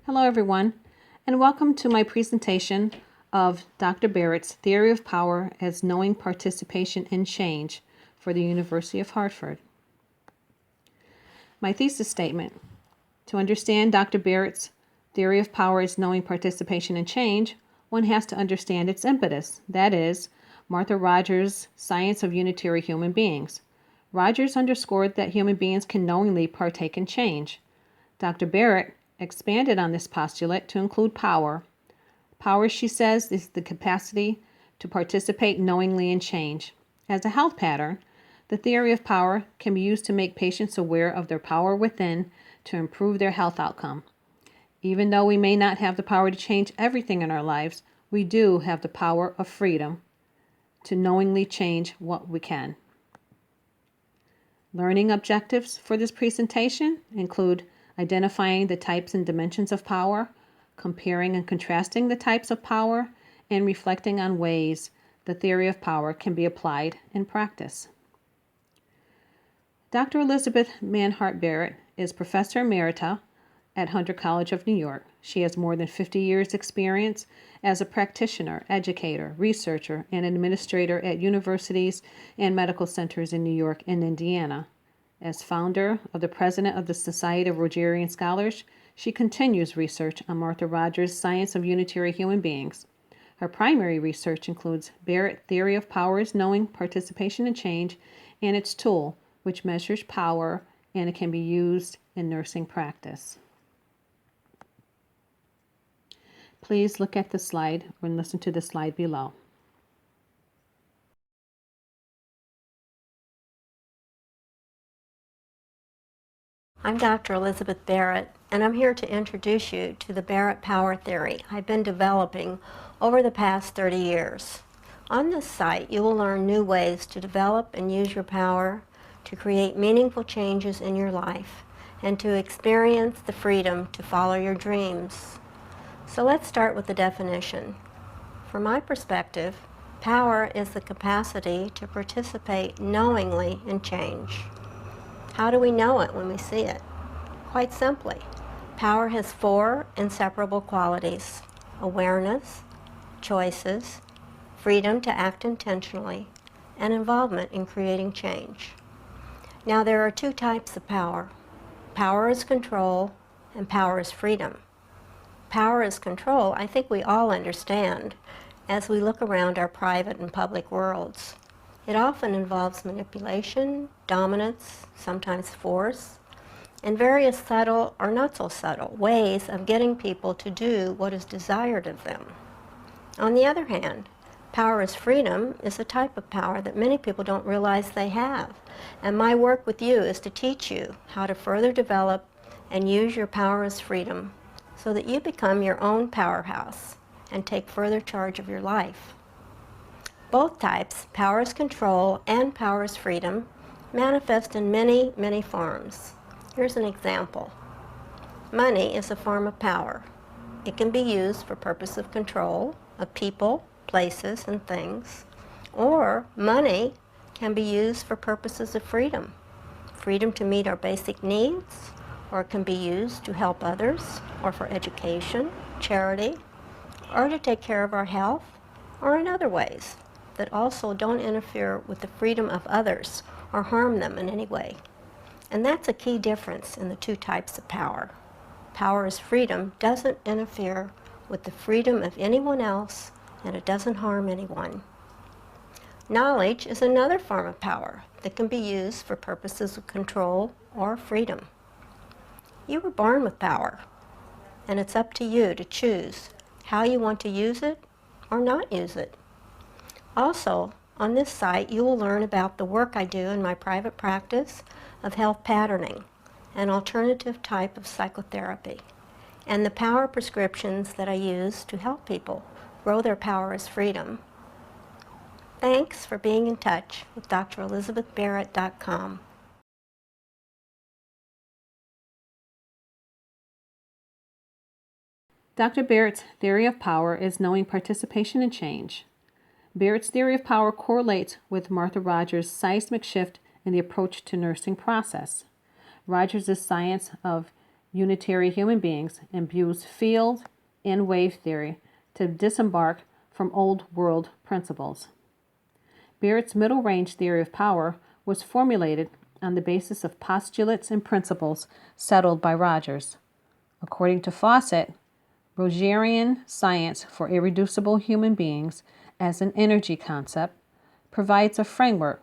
Hello everyone, and welcome to my presentation of Dr. Barrett's Theory of Power as Knowing Participation in Change for the University of Hartford. My thesis statement: to understand Dr. Barrett's Theory of Power as Knowing Participation in Change, one has to understand its impetus, that is, Martha Rogers' Science of Unitary Human Beings. Rogers underscored that human beings can knowingly partake in change. Dr. Barrett expanded on this postulate to include power. Power, she says, is the capacity to participate knowingly in change. As a health pattern, the theory of power can be used to make patients aware of their power within to improve their health outcome. Even though we may not have the power to change everything in our lives, we do have the power of freedom to knowingly change what we can. Learning objectives for this presentation include identifying the types and dimensions of power, comparing and contrasting the types of power, and reflecting on ways the theory of power can be applied in practice. Dr. Elizabeth Manhart Barrett is Professor Emerita at Hunter College of New York. She has more than 50 years' experience as a practitioner, educator, researcher, and administrator at universities and medical centers in New York and Indiana. As founder of the president of the Society of Rogerian Scholars, she continues research on Martha Rogers' Science of Unitary Human Beings. Her primary research includes Barrett Theory of Power as Knowing Participation in Change and its tool, which measures power, and it can be used in nursing practice. Please look at the slide or listen to the slide below. I'm Dr. Elizabeth Barrett, and I'm here to introduce you to the Barrett Power Theory I've been developing over the past 30 years. On this site, you will learn new ways to develop and use your power, to create meaningful changes in your life, and to experience the freedom to follow your dreams. So let's start with the definition. From my perspective, power is the capacity to participate knowingly in change. How do we know it when we see it? Quite simply, power has 4 inseparable qualities: awareness, choices, freedom to act intentionally, and involvement in creating change. Now, there are 2 types of power. Power is control, and power is freedom. Power is control, I think we all understand as we look around our private and public worlds. It often involves manipulation, dominance, sometimes force, and various subtle or not so subtle ways of getting people to do what is desired of them. On the other hand, power as freedom is a type of power that many people don't realize they have. And my work with you is to teach you how to further develop and use your power as freedom so that you become your own powerhouse and take further charge of your life. Both types, power as control and power as freedom, manifest in many, many forms. Here's an example. Money is a form of power. It can be used for purpose of control of people, places, and things. Or money can be used for purposes of freedom. Freedom to meet our basic needs, or it can be used to help others, or for education, charity, or to take care of our health, or in other ways that also don't interfere with the freedom of others or harm them in any way. And that's a key difference in the 2 types of power. Power as freedom doesn't interfere with the freedom of anyone else, and it doesn't harm anyone. Knowledge is another form of power that can be used for purposes of control or freedom. You were born with power, and it's up to you to choose how you want to use it or not use it. Also, on this site, you will learn about the work I do in my private practice of health patterning, an alternative type of psychotherapy, and the power prescriptions that I use to help people grow their power as freedom. Thanks for being in touch with drelizabethbarrett.com. Dr. Barrett's theory of power is knowing participation in change. Barrett's theory of power correlates with Martha Rogers' seismic shift in the approach to nursing process. Rogers' Science of unitary human beings imbues field and wave theory to disembark from old world principles. Barrett's middle range theory of power was formulated on the basis of postulates and principles settled by Rogers. According to Fawcett, Rogerian science for irreducible human beings as an energy concept provides a framework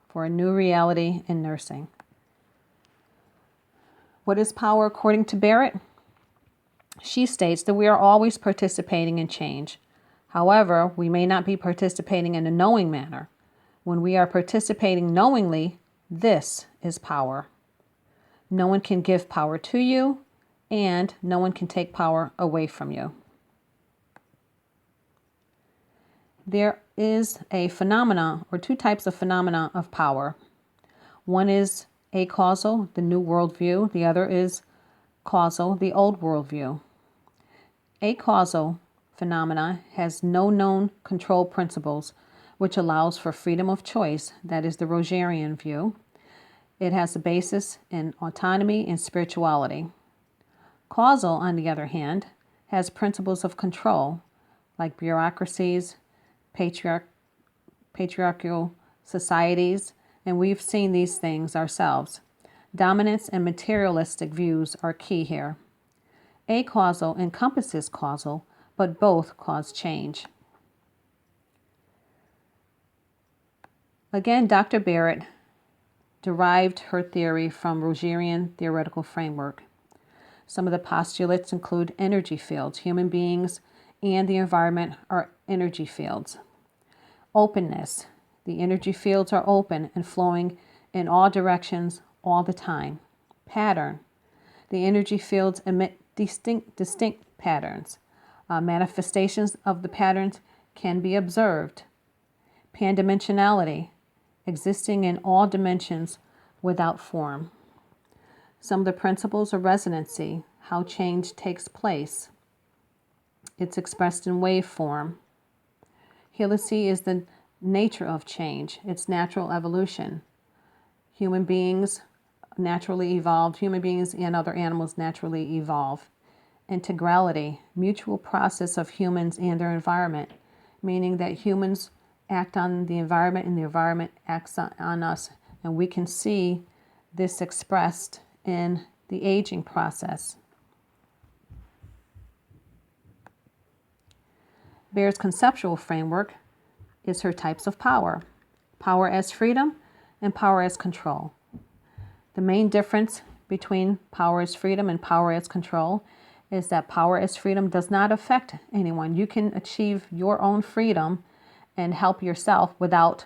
for a new reality in nursing. What is power according to Barrett? She states that we are always participating in change. However, we may not be participating in a knowing manner. When we are participating knowingly, this is power. No one can give power to you, and no one can take power away from you. There is a phenomena, or two types of phenomena of power. One is acausal, the new worldview. The other is causal, the old worldview. Acausal phenomena has no known control principles, which allows for freedom of choice. That is the Rogerian view. It has a basis in autonomy and spirituality. Causal, on the other hand, has principles of control, like bureaucracies, patriarchal societies, and we've seen these things ourselves. Dominance and materialistic views are key here. Acausal encompasses causal, but both cause change. Again, Dr. Barrett derived her theory from Rogerian theoretical framework. Some of the postulates include energy fields. Human beings and the environment are energy fields. Openness. The energy fields are open and flowing in all directions all the time. Pattern. The energy fields emit distinct patterns. Manifestations of the patterns can be observed. Pandimensionality. Existing in all dimensions without form. Some of the principles of resonancy, how change takes place. It's expressed in wave form. Helicity is the nature of change, its natural evolution. Human beings naturally evolved, human beings and other animals naturally evolve. Integrality, mutual process of humans and their environment, meaning that humans act on the environment and the environment acts on us. And we can see this expressed in the aging process. Barrett's conceptual framework is her types of power. Power as freedom and power as control. The main difference between power as freedom and power as control is that power as freedom does not affect anyone. You can achieve your own freedom and help yourself without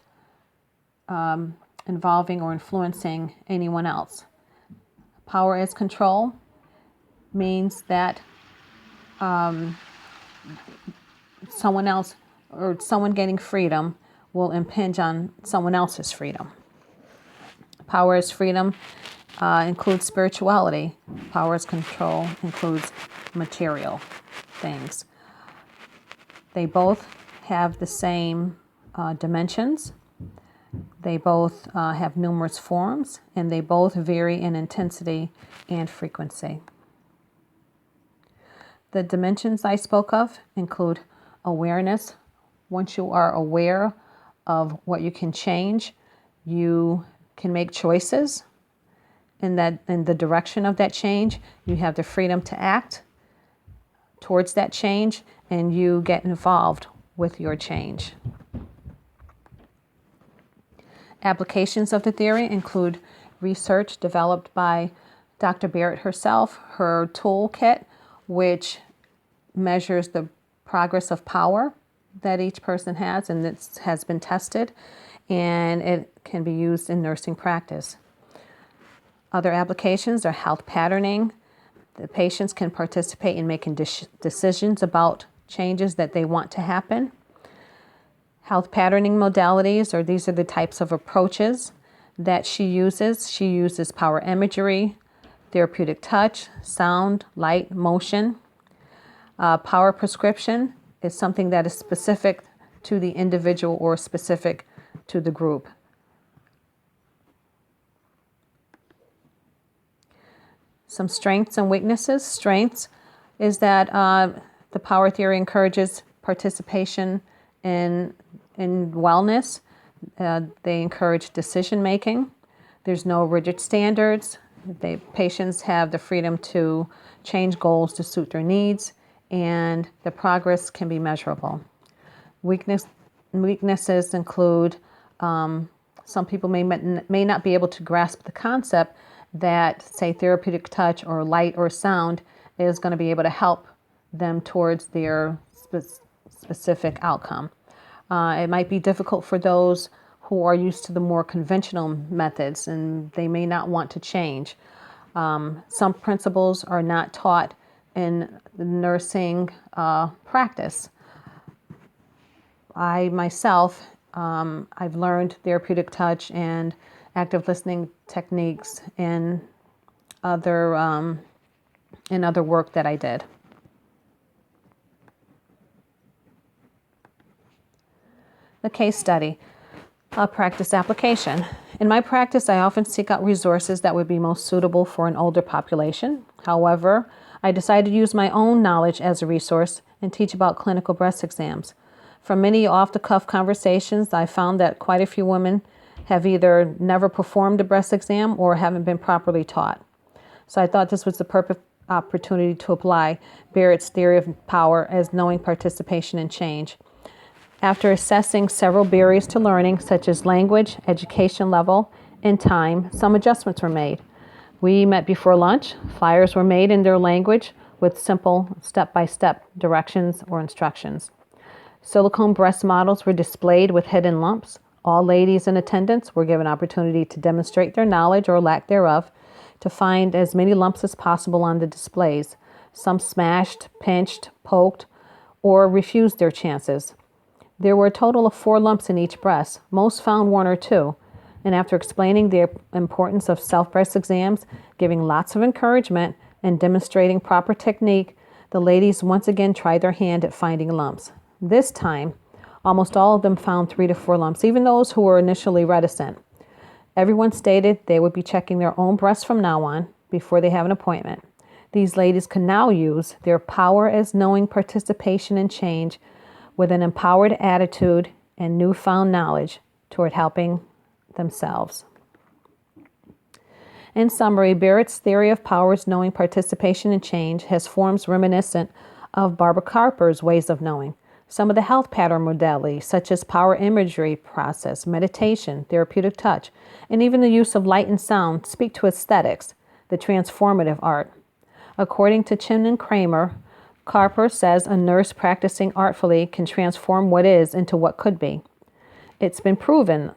involving or influencing anyone else. Power as control means that someone else or someone getting freedom will impinge on someone else's freedom. Power as freedom includes spirituality. Power as control includes material things. They both have the same dimensions. They both have numerous forms, and they both vary in intensity and frequency. The dimensions I spoke of include awareness. Once you are aware of what you can change, you can make choices in the direction of that change. You have the freedom to act towards that change, and you get involved with your change. Applications of the theory include research developed by Dr. Barrett herself, her toolkit, which measures the progress of power that each person has, and it has been tested, and it can be used in nursing practice. Other applications are health patterning. The patients can participate in making decisions about changes that they want to happen. Health patterning modalities, or these are the types of approaches that she uses. She uses power imagery, therapeutic touch, sound, light, motion. Power prescription is something that is specific to the individual or specific to the group. Some strengths and weaknesses. Strengths is that the power theory encourages participation in wellness. They encourage decision making. There's no rigid standards. Patients have the freedom to change goals to suit their needs, and the progress can be measurable. Weaknesses include some people may not be able to grasp the concept that, say, therapeutic touch or light or sound is going to be able to help them towards their specific outcome. It might be difficult for those who are used to the more conventional methods, and they may not want to change. Some principles are not taught in the nursing practice. I myself, I've learned therapeutic touch and active listening techniques in other work that I did. The case study, practice application. In my practice, I often seek out resources that would be most suitable for an older population. However, I decided to use my own knowledge as a resource and teach about clinical breast exams. From many off-the-cuff conversations, I found that quite a few women have either never performed a breast exam or haven't been properly taught. So I thought this was the perfect opportunity to apply Barrett's theory of power as knowing participation and change. After assessing several barriers to learning, such as language, education level, and time, some adjustments were made. We met before lunch. Flyers were made in their language with simple step-by-step directions or instructions. Silicone breast models were displayed with hidden lumps. All ladies in attendance were given opportunity to demonstrate their knowledge or lack thereof to find as many lumps as possible on the displays. Some smashed, pinched, poked, or refused their chances. There were a total of 4 lumps in each breast. Most found 1 or 2. And after explaining the importance of self-breast exams, giving lots of encouragement, and demonstrating proper technique, the ladies once again tried their hand at finding lumps. This time, almost all of them found 3 to 4 lumps, even those who were initially reticent. Everyone stated they would be checking their own breasts from now on before they have an appointment. These ladies can now use their power as knowing participation and change with an empowered attitude and newfound knowledge toward helping themselves. In summary, Barrett's theory of powers knowing participation and change has forms reminiscent of Barbara Carper's ways of knowing. Some of the health pattern modalities, such as power imagery process, meditation, therapeutic touch, and even the use of light and sound, speak to aesthetics, the transformative art. According to Chin and Kramer, Carper says a nurse practicing artfully can transform what is into what could be. It's been proven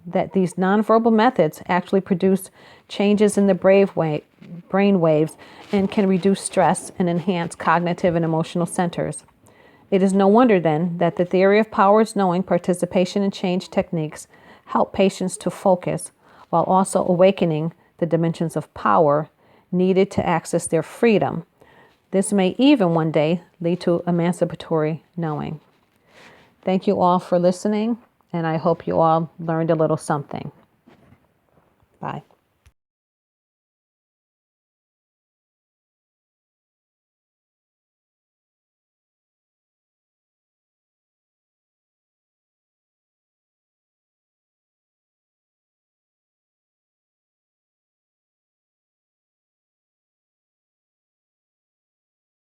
that these nonverbal methods actually produce changes in the brain waves and can reduce stress and enhance cognitive and emotional centers. It is no wonder then that the theory of powers knowing participation and change techniques help patients to focus while also awakening the dimensions of power needed to access their freedom. This may even one day lead to emancipatory knowing. Thank you all for listening, and I hope you all learned a little something. Bye.